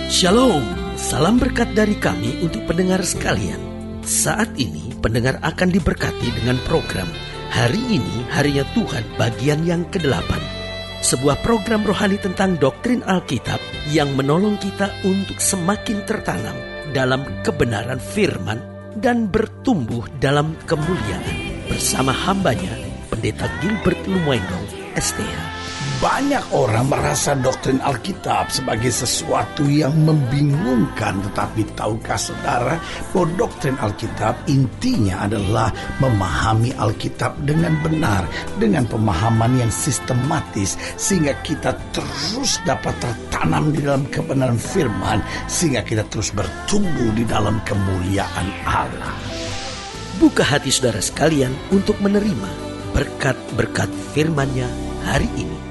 Shalom, salam berkat dari kami untuk pendengar sekalian. Saat ini pendengar akan diberkati dengan program Hari Ini Harinya Tuhan bagian yang ke-8. Sebuah program rohani tentang doktrin Alkitab yang menolong kita untuk semakin tertanam dalam kebenaran firman dan bertumbuh dalam kemuliaan. Bersama hambanya, Pendeta Gilbert Lumoindong, STH. Banyak orang merasa doktrin Alkitab sebagai sesuatu yang membingungkan. Tetapi tahukah saudara bahwa doktrin Alkitab intinya adalah memahami Alkitab dengan benar, dengan pemahaman yang sistematis, sehingga kita terus dapat tertanam di dalam kebenaran firman, sehingga kita terus bertumbuh di dalam kemuliaan Allah. Buka hati saudara sekalian untuk menerima berkat-berkat firman-Nya hari ini.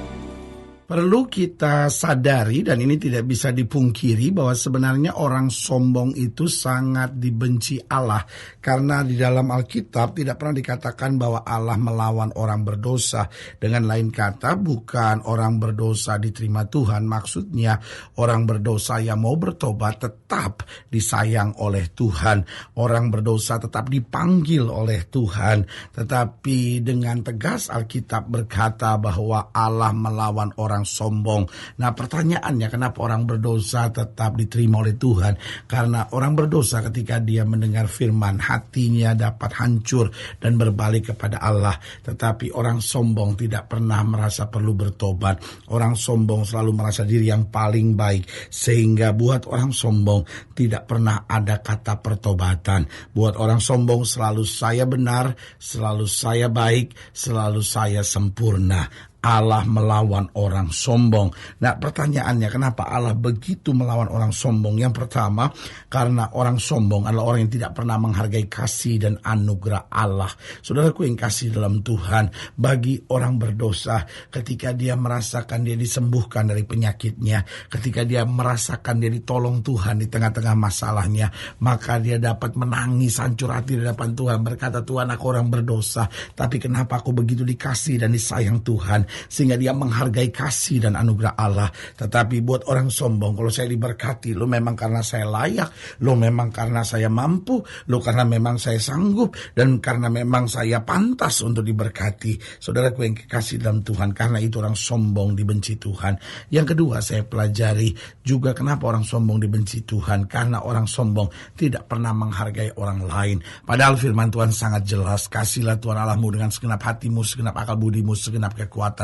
Perlu kita sadari, dan ini tidak bisa dipungkiri, bahwa sebenarnya orang sombong itu sangat dibenci Allah. Karena di dalam Alkitab tidak pernah dikatakan bahwa Allah melawan orang berdosa. Dengan lain kata, bukan orang berdosa diterima Tuhan. Maksudnya orang berdosa yang mau bertobat tetap disayang oleh Tuhan. Orang berdosa tetap dipanggil oleh Tuhan. Tetapi dengan tegas Alkitab berkata bahwa Allah melawan orang sombong. Nah, pertanyaannya, kenapa orang berdosa tetap diterima oleh Tuhan? Karena orang berdosa ketika dia mendengar firman, hatinya dapat hancur dan berbalik kepada Allah. Tetapi orang sombong tidak pernah merasa perlu bertobat. Orang sombong selalu merasa diri yang paling baik, sehingga buat orang sombong tidak pernah ada kata pertobatan. Buat orang sombong selalu saya benar, selalu saya baik, selalu saya sempurna. Allah melawan orang sombong. Nah, pertanyaannya, kenapa Allah begitu melawan orang sombong? Yang pertama, karena orang sombong adalah orang yang tidak pernah menghargai kasih dan anugerah Allah. Saudaraku yang kasih dalam Tuhan, bagi orang berdosa, ketika dia merasakan dia disembuhkan dari penyakitnya, ketika dia merasakan dia ditolong Tuhan di tengah-tengah masalahnya, maka dia dapat menangis hancur hati di hadapan Tuhan, berkata, Tuhan, aku orang berdosa, tapi kenapa aku begitu dikasih dan disayang Tuhan? Sehingga dia menghargai kasih dan anugerah Allah. Tetapi buat orang sombong, kalau saya diberkati, lo memang karena saya layak, lo memang karena saya mampu, lo karena memang saya sanggup, dan karena memang saya pantas untuk diberkati. Saudaraku yang kekasih dalam Tuhan, karena itu orang sombong dibenci Tuhan. Yang kedua, saya pelajari juga kenapa orang sombong dibenci Tuhan. Karena orang sombong tidak pernah menghargai orang lain. Padahal firman Tuhan sangat jelas, kasihlah Tuhan Allahmu dengan segenap hatimu, segenap akal budimu, segenap kekuatan,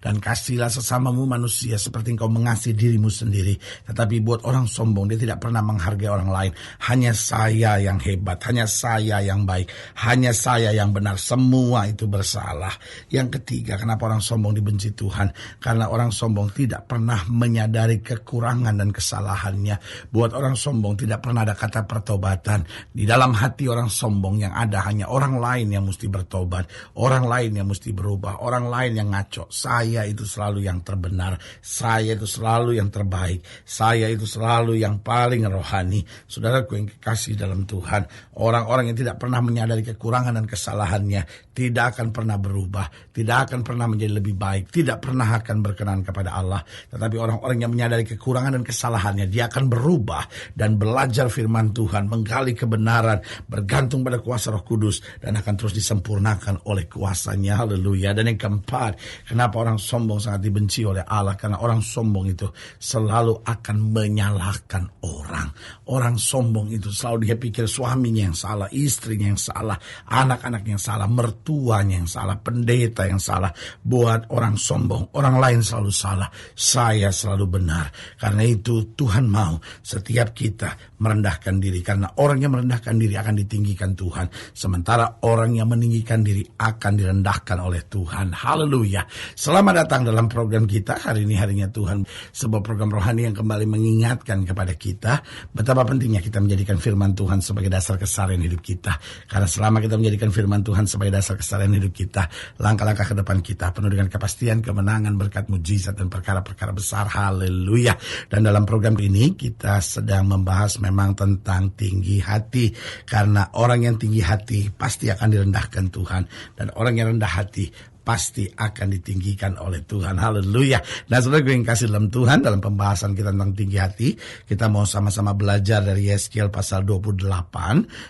dan kasihlah sesamamu manusia seperti engkau mengasihi dirimu sendiri. Tetapi buat orang sombong, dia tidak pernah menghargai orang lain. Hanya saya yang hebat, hanya saya yang baik, hanya saya yang benar, semua itu bersalah. Yang ketiga, kenapa orang sombong dibenci Tuhan? Karena orang sombong tidak pernah menyadari kekurangan dan kesalahannya. Buat orang sombong tidak pernah ada kata pertobatan. Di dalam hati orang sombong yang ada hanya orang lain yang mesti bertobat, orang lain yang mesti berubah, orang lain yang ngaco. Saya itu selalu yang terbenar, saya itu selalu yang terbaik, saya itu selalu yang paling rohani. Saudaraku yang kekasih dalam Tuhan, orang-orang yang tidak pernah menyadari kekurangan dan kesalahannya tidak akan pernah berubah, tidak akan pernah menjadi lebih baik, tidak pernah akan berkenan kepada Allah. Tetapi orang-orang yang menyadari kekurangan dan kesalahannya, dia akan berubah dan belajar firman Tuhan, menggali kebenaran, bergantung pada kuasa Roh Kudus, dan akan terus disempurnakan oleh kuasanya. Haleluya. Dan yang keempat, kenapa orang sombong sangat dibenci oleh Allah? Karena orang sombong itu selalu akan menyalahkan orang. Orang sombong itu selalu dia pikir suaminya yang salah, istrinya yang salah, anak-anaknya yang salah, mertuanya yang salah, pendeta yang salah. Buat orang sombong, orang lain selalu salah, saya selalu benar. Karena itu Tuhan mau setiap kita merendahkan diri. Karena orang yang merendahkan diri akan ditinggikan Tuhan. Sementara orang yang meninggikan diri akan direndahkan oleh Tuhan. Haleluya. Selamat datang dalam program kita Hari Ini Harinya Tuhan, sebuah program rohani yang kembali mengingatkan kepada kita betapa pentingnya kita menjadikan firman Tuhan sebagai dasar keseharian hidup kita. Karena selama kita menjadikan firman Tuhan sebagai dasar keseharian hidup kita, langkah-langkah ke depan kita penuh dengan kepastian, kemenangan, berkat, mujizat, dan perkara-perkara besar. Haleluya. Dan dalam program ini kita sedang membahas memang tentang tinggi hati. Karena orang yang tinggi hati pasti akan direndahkan Tuhan. Dan orang yang rendah hati pasti akan ditinggikan oleh Tuhan. Haleluya. Nah, saudara gue yang kasih dalam Tuhan, dalam pembahasan kita tentang tinggi hati, kita mau sama-sama belajar dari Yeskil pasal 28.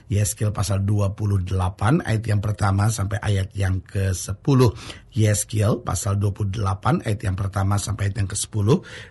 Yeskil pasal 28 ayat yang pertama sampai ayat yang ke-10. Yeskil pasal 28 ayat yang pertama sampai ayat yang ke-10.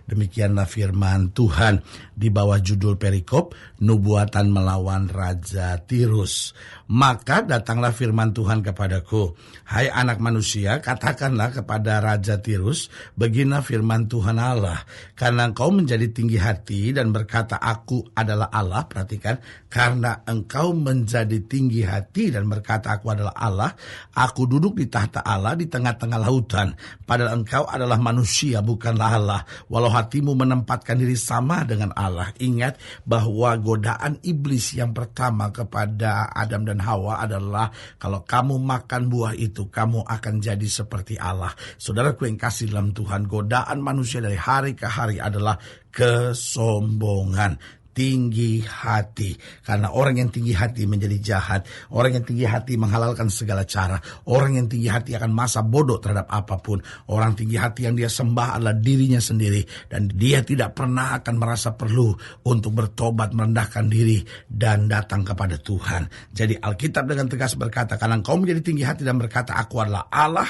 Demikianlah firman Tuhan di bawah judul perikop, nubuatan melawan Raja Tirus. Maka datanglah firman Tuhan kepadaku, hai anak manusia, katakanlah kepada Raja Tirus, beginilah firman Tuhan Allah, karena engkau menjadi tinggi hati dan berkata aku adalah Allah. Perhatikan, karena engkau menjadi tinggi hati dan berkata aku adalah Allah, aku duduk di tahta Allah di tengah-tengah lautan, padahal engkau adalah manusia bukanlah Allah, walau hatimu menempatkan diri sama dengan Allah. Ingat bahwa godaan iblis yang pertama kepada Adam dan Hawa adalah kalau kamu makan buah itu kamu akan jadi seperti Allah. Saudaraku yang kasih dalam Tuhan, godaan manusia dari hari ke hari adalah kesombongan, tinggi hati. Karena orang yang tinggi hati menjadi jahat. Orang yang tinggi hati menghalalkan segala cara. Orang yang tinggi hati akan masa bodoh terhadap apapun. Orang tinggi hati yang dia sembah adalah dirinya sendiri, dan dia tidak pernah akan merasa perlu untuk bertobat, merendahkan diri dan datang kepada Tuhan. Jadi Alkitab dengan tegas berkata, karena engkau menjadi tinggi hati dan berkata aku adalah Allah.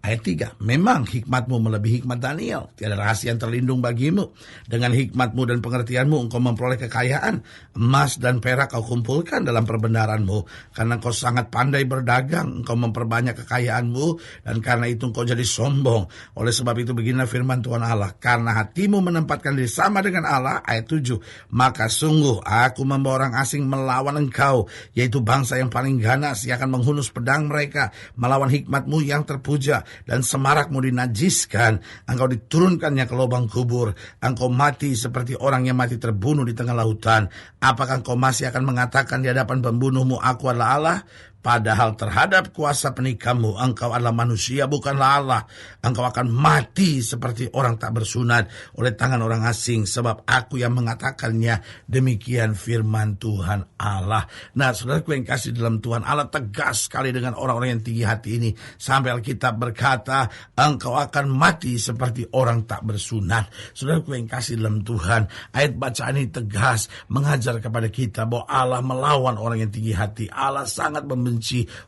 Ayat 3, memang hikmatmu melebihi hikmat Daniel. Tiada rahasia yang terlindung bagimu. Dengan hikmatmu dan pengertianmu engkau memperoleh kekayaan. Emas dan perak kau kumpulkan dalam perbendaharanmu. Karena engkau sangat pandai berdagang, engkau memperbanyak kekayaanmu, dan karena itu engkau jadi sombong. Oleh sebab itu beginilah firman Tuhan Allah, karena hatimu menempatkan diri sama dengan Allah. Ayat 7, maka sungguh aku membawa orang asing melawan engkau, yaitu bangsa yang paling ganas, yang akan menghunus pedang mereka, melawan hikmatmu yang terpuja. Dan semarakmu dinajiskan, engkau diturunkannya ke lubang kubur, engkau mati seperti orang yang mati terbunuh di tengah lautan. Apakah engkau masih akan mengatakan di hadapan pembunuhmu aku adalah Allah? Padahal terhadap kuasa penikahmu engkau adalah manusia bukanlah Allah. Engkau akan mati seperti orang tak bersunat oleh tangan orang asing, sebab aku yang mengatakannya. Demikian firman Tuhan Allah. Nah, saudaraku yang kasih dalam Tuhan, Allah tegas sekali dengan orang-orang yang tinggi hati ini. Sampai Alkitab berkata engkau akan mati seperti orang tak bersunat. Saudaraku yang kasih dalam Tuhan, ayat bacaan ini tegas mengajar kepada kita bahwa Allah melawan orang yang tinggi hati. Allah sangat membenci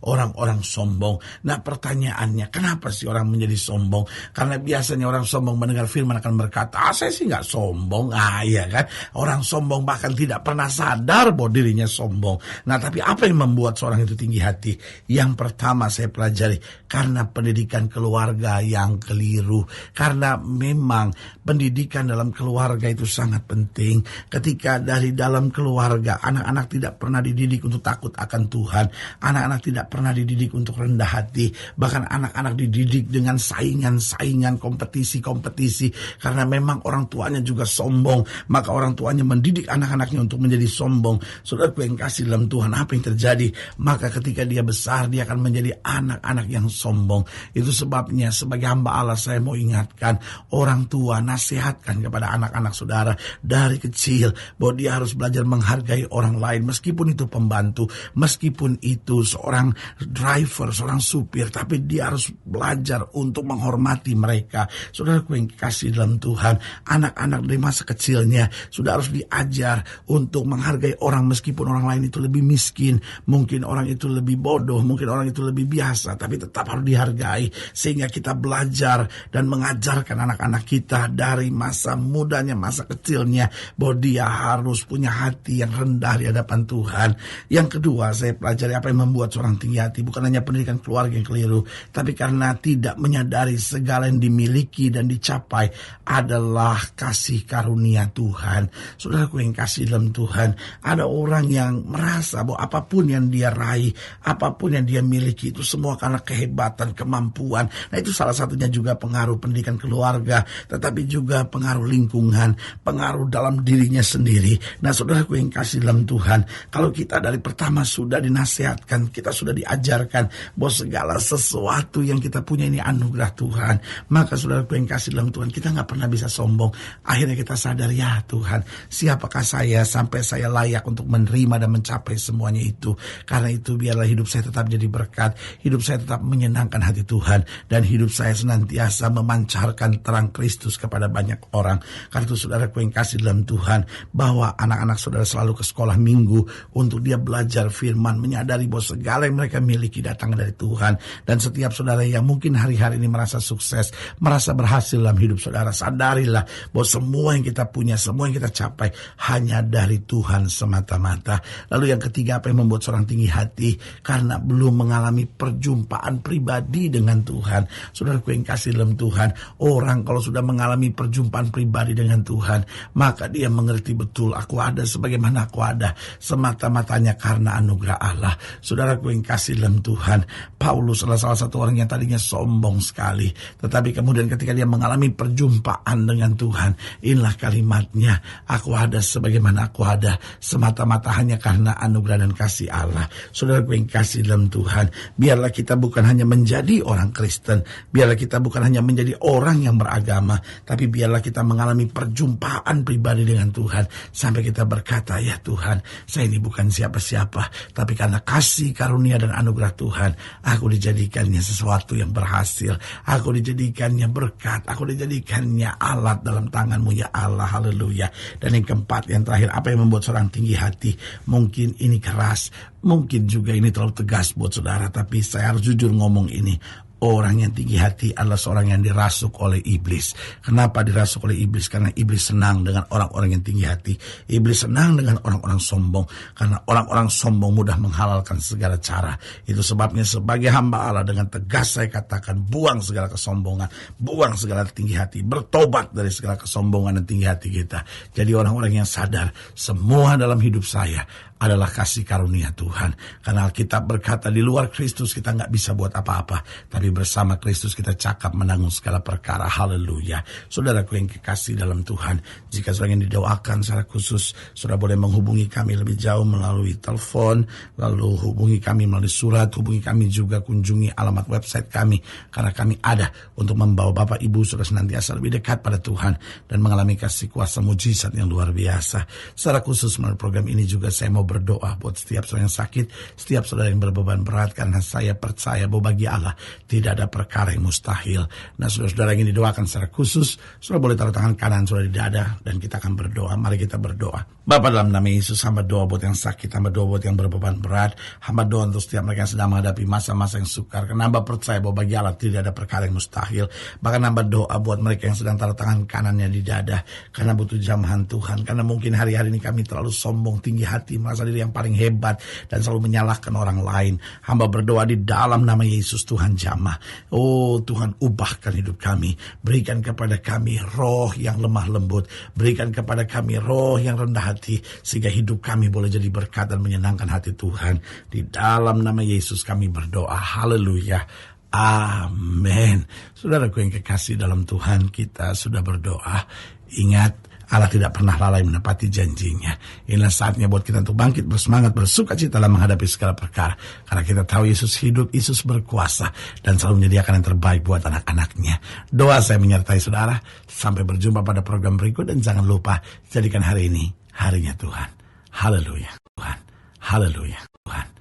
orang-orang sombong. Nah, pertanyaannya, kenapa sih orang menjadi sombong? Karena biasanya orang sombong mendengar firman akan berkata, saya sih gak sombong. Iya kan? Orang sombong bahkan tidak pernah sadar bahwa dirinya sombong. Nah, tapi apa yang membuat seorang itu tinggi hati? Yang pertama saya pelajari, karena pendidikan keluarga yang keliru. Karena memang pendidikan dalam keluarga itu sangat penting. Ketika dari dalam keluarga, anak-anak tidak pernah dididik untuk takut akan Tuhan. Anak-anak tidak pernah dididik untuk rendah hati. Bahkan anak-anak dididik dengan saingan-saingan, kompetisi-kompetisi. Karena memang orang tuanya juga sombong, maka orang tuanya mendidik anak-anaknya untuk menjadi sombong. Saudaraku yang kasih dalam Tuhan, apa yang terjadi? Maka ketika dia besar, dia akan menjadi anak-anak yang sombong. Itu sebabnya sebagai hamba Allah saya mau ingatkan, orang tua nasihatkan kepada anak-anak saudara dari kecil bahwa dia harus belajar menghargai orang lain, meskipun itu pembantu, meskipun itu seorang driver, seorang supir, tapi dia harus belajar untuk menghormati mereka. Saudaraku yang kasih dalam Tuhan, anak-anak dari masa kecilnya sudah harus diajar untuk menghargai orang, meskipun orang lain itu lebih miskin, mungkin orang itu lebih bodoh, mungkin orang itu lebih biasa, tapi tetap harus dihargai. Sehingga kita belajar dan mengajarkan anak-anak kita dari masa mudanya, masa kecilnya, bahwa dia harus punya hati yang rendah di hadapan Tuhan. Yang kedua, saya pelajari apa yang membuat seorang tinggi hati. Bukan hanya pendidikan keluarga yang keliru, tapi karena tidak menyadari segala yang dimiliki dan dicapai adalah kasih karunia Tuhan. Saudaraku yang kasih dalam Tuhan, ada orang yang merasa bahwa apapun yang dia raih, apapun yang dia miliki itu semua karena kehebatan, kemampuan. Nah, itu salah satunya juga pengaruh pendidikan keluarga, tetapi juga pengaruh lingkungan, pengaruh dalam dirinya sendiri. Nah, saudaraku yang kasih dalam Tuhan, kalau kita dari pertama sudah dinasihatkan bahkan kita sudah diajarkan bahwa segala sesuatu yang kita punya ini anugerah Tuhan. Maka saudaraku yang kasih dalam Tuhan, kita gak pernah bisa sombong. Akhirnya kita sadar, ya Tuhan, siapakah saya sampai saya layak untuk menerima dan mencapai semuanya itu. Karena itu biarlah hidup saya tetap jadi berkat, hidup saya tetap menyenangkan hati Tuhan, dan hidup saya senantiasa memancarkan terang Kristus kepada banyak orang. Karena itu saudaraku yang kasih dalam Tuhan, bahwa anak-anak saudara selalu ke sekolah minggu untuk dia belajar firman, menyadari bahwa segala yang mereka miliki datang dari Tuhan. Dan setiap saudara yang mungkin hari-hari ini merasa sukses, merasa berhasil dalam hidup saudara, sadarilah bahwa semua yang kita punya, semua yang kita capai hanya dari Tuhan semata-mata. Lalu yang ketiga, apa yang membuat seorang tinggi hati? Karena belum mengalami perjumpaan pribadi dengan Tuhan. Saudaraku yang kasih dalam Tuhan, orang kalau sudah mengalami perjumpaan pribadi dengan Tuhan, maka dia mengerti betul, aku ada sebagaimana aku ada semata-matanya karena anugerah Allah. Saudaraku yang kasih dalam Tuhan, Paulus adalah salah satu orang yang tadinya sombong sekali, tetapi kemudian ketika dia mengalami perjumpaan dengan Tuhan, inilah kalimatnya, aku ada sebagaimana aku ada semata-mata hanya karena anugerah dan kasih Allah. Saudaraku yang kasih dalam Tuhan, biarlah kita bukan hanya menjadi orang Kristen, biarlah kita bukan hanya menjadi orang yang beragama, tapi biarlah kita mengalami perjumpaan pribadi dengan Tuhan, sampai kita berkata, ya Tuhan, saya ini bukan siapa-siapa, tapi karena kasih karunia dan anugerah Tuhan, aku dijadikannya sesuatu yang berhasil, aku dijadikannya berkat, aku dijadikannya alat dalam tanganmu ya Allah. Haleluya. Dan yang keempat, yang terakhir, apa yang membuat seorang tinggi hati? Mungkin ini keras, mungkin juga ini terlalu tegas buat saudara, tapi saya harus jujur ngomong ini. Orang yang tinggi hati adalah seorang yang dirasuk oleh iblis. Kenapa dirasuk oleh iblis? Karena iblis senang dengan orang-orang yang tinggi hati. Iblis senang dengan orang-orang sombong. Karena orang-orang sombong mudah menghalalkan segala cara. Itu sebabnya sebagai hamba Allah, dengan tegas saya katakan, buang segala kesombongan, buang segala tinggi hati, bertobat dari segala kesombongan dan tinggi hati kita. Jadi orang-orang yang sadar, semua dalam hidup saya adalah kasih karunia Tuhan. Karena Alkitab berkata, di luar Kristus kita gak bisa buat apa-apa, tapi bersama Kristus kita cakap menanggung segala perkara. Haleluya. Saudaraku yang kekasih dalam Tuhan, jika saudara ingin didoakan secara khusus, saudara boleh menghubungi kami lebih jauh melalui telepon, lalu hubungi kami melalui surat, hubungi kami juga, kunjungi alamat website kami, karena kami ada untuk membawa Bapak Ibu saudara senantiasa lebih dekat pada Tuhan dan mengalami kasih kuasa mujizat yang luar biasa. Secara khusus melalui program ini juga saya mau berdoa buat setiap saudara yang sakit, setiap saudara yang berbeban berat, karena saya percaya bahwa bagi Allah tidak ada perkara yang mustahil. Nah, saudara-saudara yang ingin didoakan secara khusus, saudara boleh taruh tangan kanan saudara di dada, dan kita akan berdoa. Mari kita berdoa. Bapa, dalam nama Yesus, hamba doa buat yang sakit, hamba doa buat yang berbeban berat, hamba doa untuk setiap mereka yang sedang menghadapi masa-masa yang sukar, karena hamba percaya bahwa bagi Allah tidak ada perkara yang mustahil. Bahkan hamba doa buat mereka yang sedang taruh tangan kanannya di dada, karena butuh jamahan Tuhan, karena mungkin hari-hari ini kami terlalu sombong, tinggi hati, merasa diri yang paling hebat, dan selalu menyalahkan orang lain. Hamba berdoa di dalam nama Yesus, Tuhan jamah. Oh Tuhan, ubahkan hidup kami, berikan kepada kami roh yang lemah lembut, berikan kepada kami roh yang rendah hati, sehingga hidup kami boleh jadi berkat dan menyenangkan hati Tuhan. Di dalam nama Yesus kami berdoa. Haleluya. Amin. Saudaraku yang kekasih dalam Tuhan, kita sudah berdoa. Ingat, Allah tidak pernah lalai menepati janjinya. Inilah saatnya buat kita untuk bangkit, bersemangat, bersuka cita dalam menghadapi segala perkara. Karena kita tahu Yesus hidup, Yesus berkuasa, dan selalu menyediakan yang terbaik buat anak-anaknya. Doa saya menyertai saudara. Sampai berjumpa pada program berikut, dan jangan lupa, jadikan hari ini harinya Tuhan. Haleluya. Tuhan. Haleluya. Tuhan.